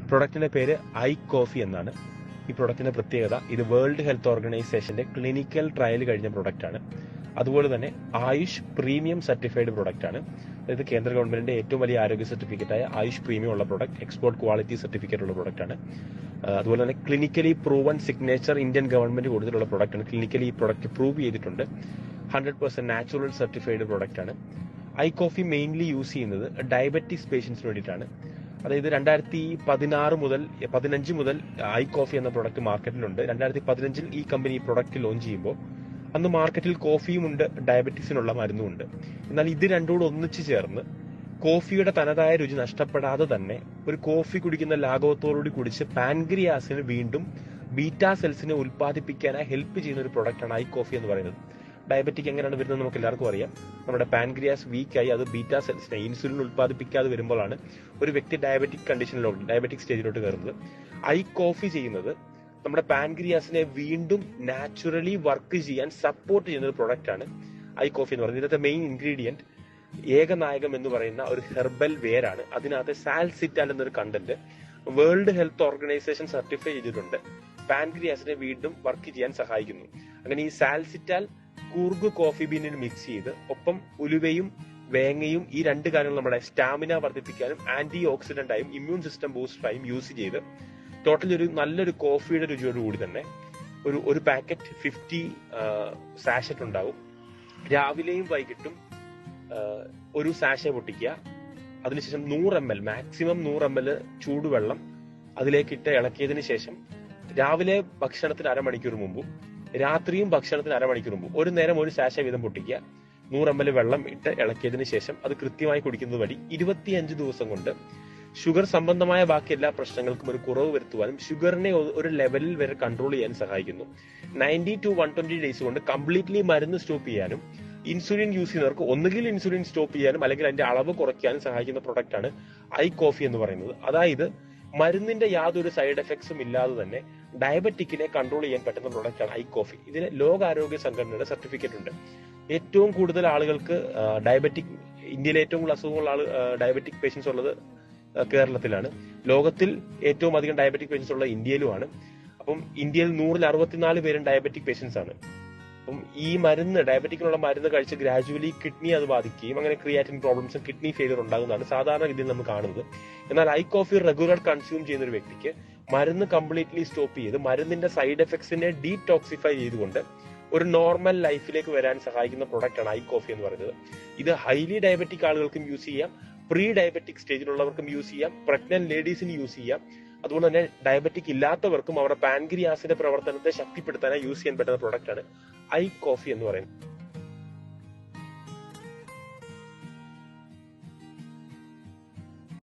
പ്രൊഡക്റ്റിന്റെ പേര് I coffee എന്നാണ്. ഈ പ്രൊഡക്റ്റിന്റെ പ്രത്യേകത, ഇത് വേൾഡ് ഹെൽത്ത് ഓർഗനൈസേഷന്റെ ക്ലിനിക്കൽ ട്രയൽ കഴിഞ്ഞ പ്രൊഡക്റ്റ് ആണ്. അതുപോലെ തന്നെ ആയുഷ് പ്രീമിയം സർട്ടിഫൈഡ് പ്രൊഡക്റ്റ് ആണ്. അതായത് കേന്ദ്ര ഗവൺമെന്റിന്റെ ഏറ്റവും വലിയ ആരോഗ്യ സർട്ടിഫിക്കറ്റായ ആയുഷ് പ്രീമിയം ഉള്ള പ്രൊഡക്റ്റ്, എക്സ്പോർട്ട് ക്വാളിറ്റി സർട്ടിഫിക്കറ്റ് ഉള്ള പ്രൊഡക്റ്റ് ആണ്. അതുപോലെ തന്നെ clinically proven signature Indian government കൊടുത്തിട്ടുള്ള പ്രൊഡക്റ്റ് ആണ്. ക്ലിനിക്കലി ഈ പ്രൊഡക്റ്റ് പ്രൂവ് ചെയ്തിട്ടുണ്ട്. 100% നാച്ചുറൽ സർട്ടിഫൈഡ് പ്രൊഡക്റ്റ് ആണ്. ഐ കോഫി മെയിൻലി യൂസ് ചെയ്യുന്നത് ഡയബറ്റിക്സ് പേഷ്യൻസിന് വേണ്ടിയിട്ടാണ്. അതായത് 2015 മുതൽ ഐ കോഫി എന്ന പ്രൊഡക്റ്റ് മാർക്കറ്റിലുണ്ട്. 2015 ഈ കമ്പനി ഈ പ്രൊഡക്റ്റ് ലോഞ്ച് ചെയ്യുമ്പോൾ അന്ന് മാർക്കറ്റിൽ കോഫിയും ഉണ്ട്, ഡയബറ്റിക്സിനുള്ള മരുന്നും ഉണ്ട്. എന്നാൽ ഇത് രണ്ടുകൂടെ ഒന്നിച്ചു ചേർന്ന് കോഫിയുടെ തനതായ രുചി നഷ്ടപ്പെടാതെ തന്നെ ഒരു കോഫി കുടിക്കുന്ന ലാഘവത്തോടുകൂടി കുടിച്ച് പാൻക്രിയാസിന് വീണ്ടും ബീറ്റാ സെൽസിനെ ഉൽപ്പാദിപ്പിക്കാനായി ഹെൽപ്പ് ചെയ്യുന്ന ഒരു പ്രൊഡക്റ്റാണ് ഐ കോഫി എന്ന് പറയുന്നത്. ഡയബറ്റിക് എങ്ങനെയാണ് വരുന്നത് നമുക്ക് എല്ലാവർക്കും അറിയാം. നമ്മുടെ പാൻക്രിയാസ് വീക്കായി അത് ബീറ്റാ സെൽസിനെ, ഇൻസുലിൻ ഉൽപ്പാദിപ്പിക്കാതെ വരുമ്പോഴാണ് ഒരു വ്യക്തി ഡയബറ്റിക് സ്റ്റേജിലോട്ട് കയറുന്നത്. ഐ കോഫി ചെയ്യുന്നത് നമ്മുടെ പാൻക്രിയാസിനെ വീണ്ടും നാച്ചുറലി വർക്ക് ചെയ്യാൻ സപ്പോർട്ട് ചെയ്യുന്ന ഒരു പ്രൊഡക്റ്റ് ആണ് ഐ കോഫി എന്ന് പറയുന്നത്. ഇതിനകത്തെ മെയിൻ ഇൻഗ്രീഡിയന്റ് ഏകനായകം എന്ന് പറയുന്ന ഒരു ഹെർബൽ വേരാണ്. അതിനകത്ത് സാൽസിറ്റാൽ എന്നൊരു content world health organisation certify ചെയ്തിട്ടുണ്ട്. പാൻക്രിയാസിനെ വീണ്ടും വർക്ക് ചെയ്യാൻ സഹായിക്കുന്നു. അങ്ങനെ ഈ സാൽസിറ്റാൽ കൂർഗ് കോഫി ബീനിൽ മിക്സ് ചെയ്ത് ഒപ്പം ഉലുവയും വേങ്ങയും ഈ രണ്ട് കാര്യങ്ങൾ നമ്മുടെ സ്റ്റാമിന വർദ്ധിപ്പിക്കാനും ആന്റി ഓക്സിഡന്റ് ആയും ഇമ്മ്യൂൺ സിസ്റ്റം ബൂസ്റ്ററായും യൂസ് ചെയ്ത് ടോട്ടലി ഒരു നല്ലൊരു കോഫിയുടെ രുചിയോടുകൂടി തന്നെ ഒരു പാക്കറ്റ് 50 സാഷറ്റ് ഉണ്ടാവും. രാവിലെയും വൈകിട്ടും ഒരു സാഷെ പൊട്ടിക്കുക. അതിനുശേഷം 100 ml മാക്സിമം 100 ml ചൂടുവെള്ളം അതിലേക്കിട്ട് ഇളക്കിയതിനു ശേഷം രാവിലെ ഭക്ഷണത്തിന് അരമണിക്കൂർ മുമ്പും രാത്രിയും ഭക്ഷണത്തിന് അരമണിക്കൂർ മുമ്പും ഒരു നേരം ഒരു സാഷ വീതം പൊട്ടിക്കുക. 100 ml വെള്ളം ഇട്ട് ഇളക്കിയതിനു ശേഷം അത് കൃത്യമായി കുടിക്കുന്നത് വഴി 25 ദിവസം കൊണ്ട് ഷുഗർ സംബന്ധമായ ബാക്കി എല്ലാ പ്രശ്നങ്ങൾക്കും ഒരു കുറവ് വരുത്തുവാനും ഷുഗറിനെ ഒരു ലെവലിൽ വരെ കൺട്രോൾ ചെയ്യാൻ സഹായിക്കുന്നു. 90 to 120 ഡേയ്സ് കൊണ്ട് കംപ്ലീറ്റ്ലി മരുന്ന് സ്റ്റോപ്പ് ചെയ്യാനും ഇൻസുലിൻ യൂസ് ചെയ്യുന്നവർക്ക് ഒന്നുകിൽ ഇൻസുലിൻ സ്റ്റോപ്പ് ചെയ്യാനും അല്ലെങ്കിൽ അതിന്റെ അളവ് കുറയ്ക്കാനും സഹായിക്കുന്ന പ്രൊഡക്റ്റ് ആണ് ഐ കോഫി എന്ന് പറയുന്നത്. അതായത് മരുന്നിന്റെ യാതൊരു സൈഡ് എഫക്ട്സും ഇല്ലാതെ തന്നെ ഡയബറ്റിക്കിനെ കൺട്രോൾ ചെയ്യാൻ പറ്റുന്ന പ്രൊഡക്റ്റ് ആണ് ഐ കോഫി. ഇതിന് ലോകാരോഗ്യ സംഘടനയുടെ സർട്ടിഫിക്കറ്റ് ഉണ്ട്. ഏറ്റവും കൂടുതൽ ആളുകൾക്ക് ഇന്ത്യയിലെ ഏറ്റവും കൂടുതൽ അസുഖമുള്ള ഡയബറ്റിക് പേഷ്യൻസ് ഉള്ളത് കേരളത്തിലാണ്. ലോകത്തിൽ ഏറ്റവും അധികം ഡയബറ്റിക് പേഷ്യൻസ് ഉള്ളത് ഇന്ത്യയിലുമാണ്. അപ്പം ഇന്ത്യയിൽ 164 പേരും ഡയബറ്റിക് പേഷ്യൻസ് ആണ്. അപ്പം ഈ ഡയബറ്റിക്കിനുള്ള മരുന്ന് കഴിച്ച് ഗ്രാജുവലി കിഡ്നി അത് ബാധിക്കുകയും അങ്ങനെ ക്രിയാറ്റിൻ പ്രോബ്ലംസും കിഡ്നി ഫെയിലിയർ ഉണ്ടാകുന്നതാണ് സാധാരണ രീതിയിൽ നമ്മൾ കാണുന്നത്. എന്നാൽ ഐ കോഫി റെഗുലർ കൺസ്യൂം ചെയ്യുന്ന ഒരു വ്യക്തിക്ക് മരുന്ന് കംപ്ലീറ്റ്ലി സ്റ്റോപ്പ് ചെയ്ത് മരുന്നിന്റെ സൈഡ് എഫക്ട്സിനെ ഡീടോക്സിഫൈ ചെയ്തുകൊണ്ട് ഒരു നോർമൽ ലൈഫിലേക്ക് വരാൻ സഹായിക്കുന്ന പ്രൊഡക്റ്റ് ആണ് ഐ കോഫി എന്ന് പറയുന്നത്. ഇത് ഹൈലി ഡയബറ്റിക് ആളുകൾക്കും യൂസ് ചെയ്യാം, പ്രീ ഡയബറ്റിക് സ്റ്റേജിലുള്ളവർക്കും യൂസ് ചെയ്യാം, പ്രഗ്നന്റ് ലേഡീസിന് യൂസ് ചെയ്യാം. അതുപോലെ തന്നെ ഡയബറ്റിക് ഇല്ലാത്തവർക്കും അവരുടെ പാൻക്രിയാസിന്റെ പ്രവർത്തനത്തെ ശക്തിപ്പെടുത്താനായി യൂസ് ചെയ്യാൻ പറ്റുന്ന പ്രൊഡക്റ്റ് ആണ് ഐ കോഫി എന്ന് പറയുന്നത്.